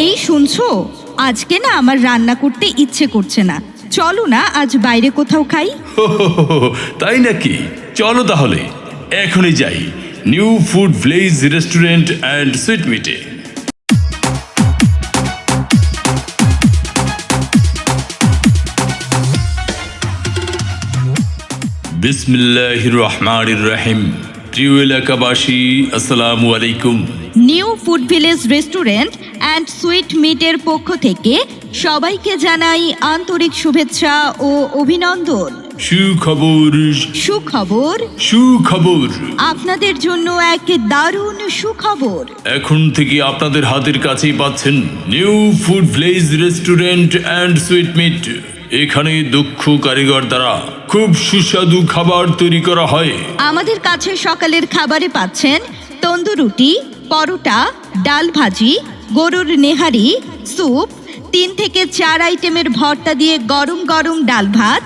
এই শুনছো, আজকে না আমার রান্না করতে ইচ্ছে করছে না। চলো না আজ বাইরে কোথাও খাই। তাই নাকি? চলো তাহলে এখনই যাই New Food Village restaurant and Sweet মিটে। বিসমিল্লাহির রহমানির রহিম। প্রিয় এলাকাবাসী, আসসালামু আলাইকুম। New Food Village restaurant and Sweet মিটের পক্ষ থেকে সবাইকে জানাই আন্তরিক শুভেচ্ছা ও অভিনন্দন। সুখবর, সুখবর, সুখবর। আপনাদের জন্য এক দারুণ সুখবর। এখন থেকে আপনাদের হাতের কাছেই পাচ্ছেন new Food Village restaurant and sweet meat. এখানে দক্ষ কারিগর দ্বারা খুব সুস্বাদু খাবার তৈরি করা হয়। আমাদের কাছে সকালের খাবারে পাচ্ছেন তন্দুরুটি, পরোটা, ডাল ভাজি, গরুর নেহারি, স্যুপ, 3 থেকে 4 আইটেমের ভর্তা দিয়ে গরম গরম ডাল ভাত,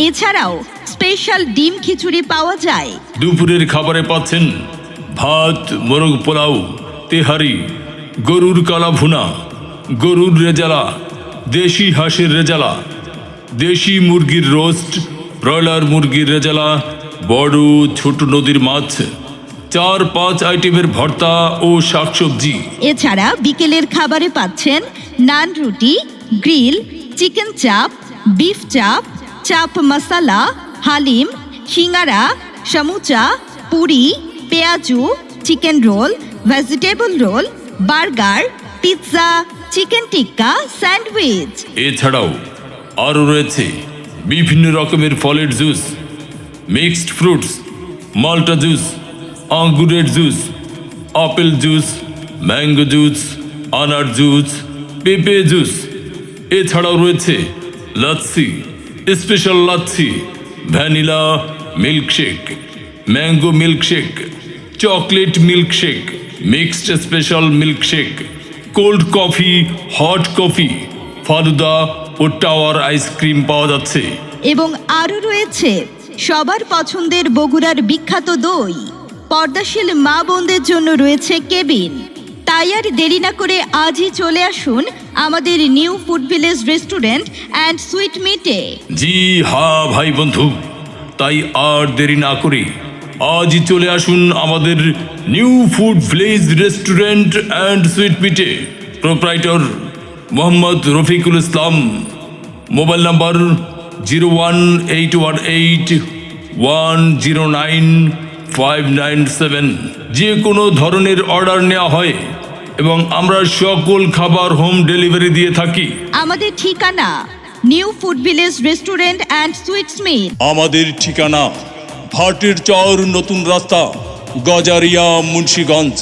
এছাড়াও স্পেশাল ডিম খিচুড়ি পাওয়া যায়। দুপুরের খাবারে পাচ্ছেন ভাত, মোরগ পোলাও, তেহারি, গরুর কালা ভুনা, গরুর রেজালা, দেশি হাঁসের রেজালা, দেশি মুরগির রোস্ট, ব্রয়লার মুরগির রেজালা, বড় ছোট নদীর মাছ, 4-5 আইটেমের ভর্তা ও শাকসবজি। এছাড়া বিকেলের খাবারে পাচ্ছেন নান রুটি, গ্রিল, চিকেন চাপ, বিফ চাপ, চাপ মশালা, হালিম, সিঙ্গারা, samucha, puri, piyaju, chicken roll, vegetable roll, burger, pizza, chicken tikka, sandwich. এছাড়াও আরও রয়েছে বিভিন্ন রকমের ফলের জুস, মিক্সড ফ্রুটস, মাল্টা জুস, আঙ্গুরের juice, apple juice, mango juice, আনার জুস, পেঁপে জুস। এছাড়াও রয়েছে lassi, special lassi, vanilla milkshake, mango milkshake, chocolate milkshake, mixed special milkshake, cold coffee, hot coffee, falooda ও টাওয়ার আইসক্রিম পাওয়া যাচ্ছে। এবং আরও রয়েছে সবার পছন্দের বগুড়ার বিখ্যাত দই। পর্দাশীল মা বোনদের জন্য রয়েছে কেবিন। তাই আর দেরি না করে আজই চলে আসুন আমাদের New Food Village restaurant and Sweet মিটে। জি হ্যাঁ ভাই বন্ধু, তাই আর দেরি না করে আজই চলে আসুন আমাদের New Food Village restaurant and Sweet মিটে। Proprietor Mohammad Rafiqul Islam. Mobile number 01818109597। যে কোনো ধরনের অর্ডার নেওয়া হয় এবং আমরা সকল খাবার হোম ডেলিভারি দিয়ে থাকি। আমাদের ঠিকানা New Food Village restaurant and sweets meet. আমাদের ঠিকানা ভাটের চর, নতুন রাস্তা, গজারিয়া, মুন্সিগঞ্জ।